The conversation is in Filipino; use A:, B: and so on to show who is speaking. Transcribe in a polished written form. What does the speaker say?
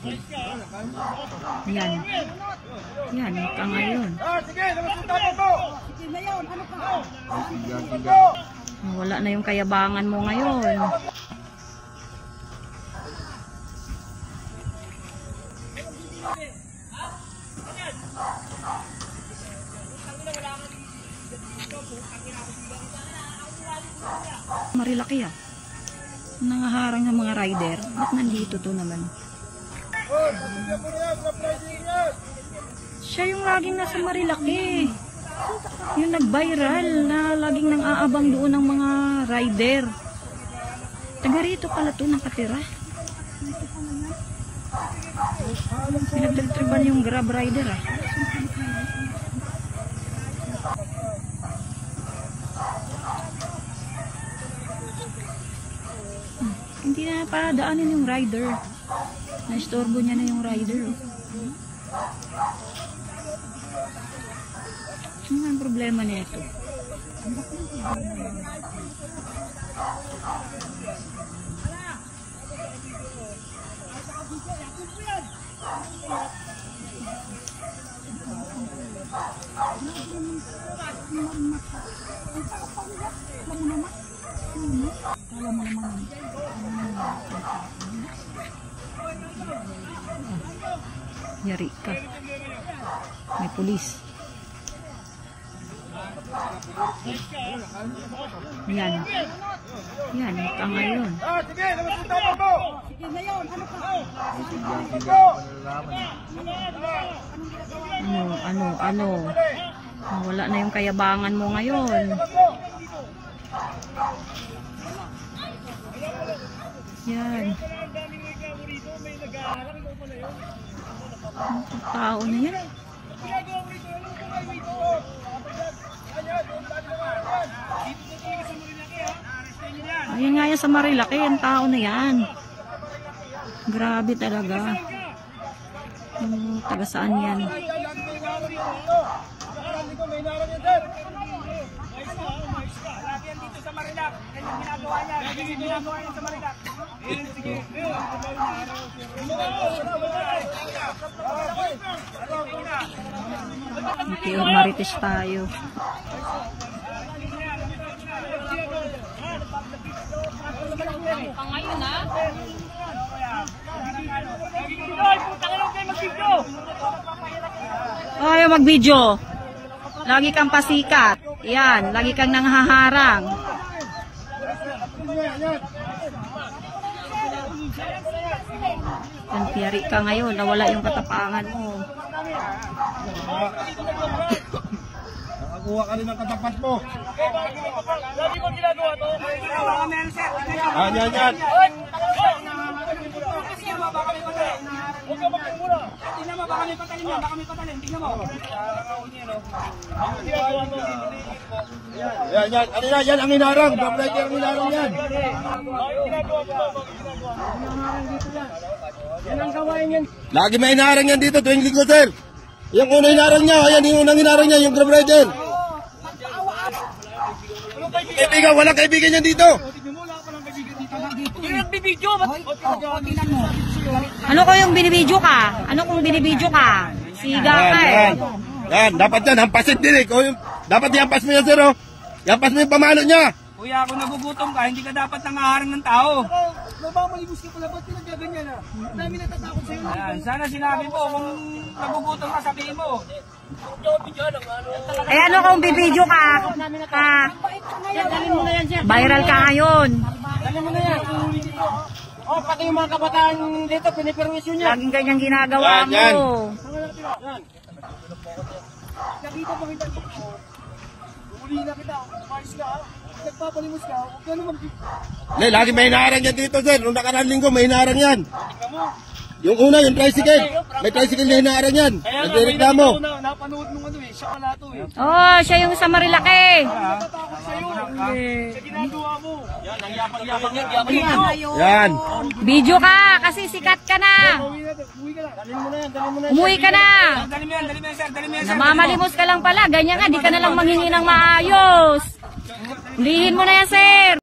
A: Yan. Yan, ka ngayon. Wala na yung kayabangan mo ngayon. Marilaki ah. Nangaharang ng mga rider. Ba't nandito to naman? Siya yung laging nasa Marilaki. Yung nag-viral na laging nang aabang doon ng mga rider. Taga rito pala to nakatira. Pinagtritriban yung Grab rider ah. Hindi na padaanin yung rider. Na-istorbo niya na yung rider. Ano ang problema nito? Yari ka. May pulis. Yan. Yan, ka ngayon.
B: Sige, labas yung tapang mo!
C: Sige na yun, ano ka?
A: Ano? Wala na yung kayabangan mo ngayon. Yan. Tao na yan. Ayan nga yan sa Marilaki, ang tao na yan. Grabe talaga. Taga saan yan? Marites tayo.
C: Ngayon ha?
A: Ayaw mag-video. Lagi kang pasikat. Yan, lagi kang nanghaharang. Yari ka ngayon, nawala yung katapangan mo.
B: Nakakuha ka rin ng katapat mo.
C: Lagi mo ginagawa to?
B: Yan.
C: Huwag ka magpumura. Tingnan mo, baka may patalin yan. Baka may patalin. Tingnan mo.
B: Yan. Ano na, yan ang hinarang. Bablay ang hinarang yan.
C: Yan ang gawain yan.
B: Lagi may hinarang yan dito tuwing linggo, sir. Yung unang hinarang niya, ayan yung unang hinarang niya, yung Grab rider. Kaibigan, walang kaibigan yan dito.
C: Nagbibidyo.
A: Ano ko yung binibidyo ka? Ano kung binibidyo ka? Siga ka eh.
B: Yan, dapat yan, hampasin din eh. Dapat ihampas mo yan, sir, oh. Ihampas mo yung pamalo niya.
C: Kuya, kung nagugutom ka, hindi ka dapat nangaharang ng tao. Nababalibos ka pala, ba't pinagaganyan na? Dami natatakot sa'yo. Ayan, sana sinabi mo, kung nagugutom ka, sabihin mo.
A: Eh ano kung bibidyo ka? Viral ka ngayon.
C: Dali mo na yan. Oh, pati yung mga kabataan dito, piniperwisyon niya.
A: Laging ganyang ginagawa mo.
B: Yan.
C: Nakita mo kita dito. Uli na kita, umayos ka. Nagpapalimos ka, huwag ka naman.
B: Lagi may hinarang yan dito, sir. Nung nakaraan linggo, may hinarang yan. Yung una, yung tricycle. May tricycle na hinarang yan. Nagreklamo.
C: Napanood nung ano eh, siya pala to eh.
A: Oh, siya yung sa Marilaki.
C: Natatakot sa'yo. Sa ginagawa mo. Yan, ang yapang-yapang yan.
B: Yan.
A: Video ka kasi sikat ka na.
C: Uwi ka na. Dalhin mo na yan, dalhin mo na yan.
A: Umuwi ka na.
C: Dali mo yan, sir, dali mo yan, sir.
A: Namamalimos ka lang pala. Ganyan nga, di ka na lang manghingi ng maayos. Hulihin mo na yan, sir.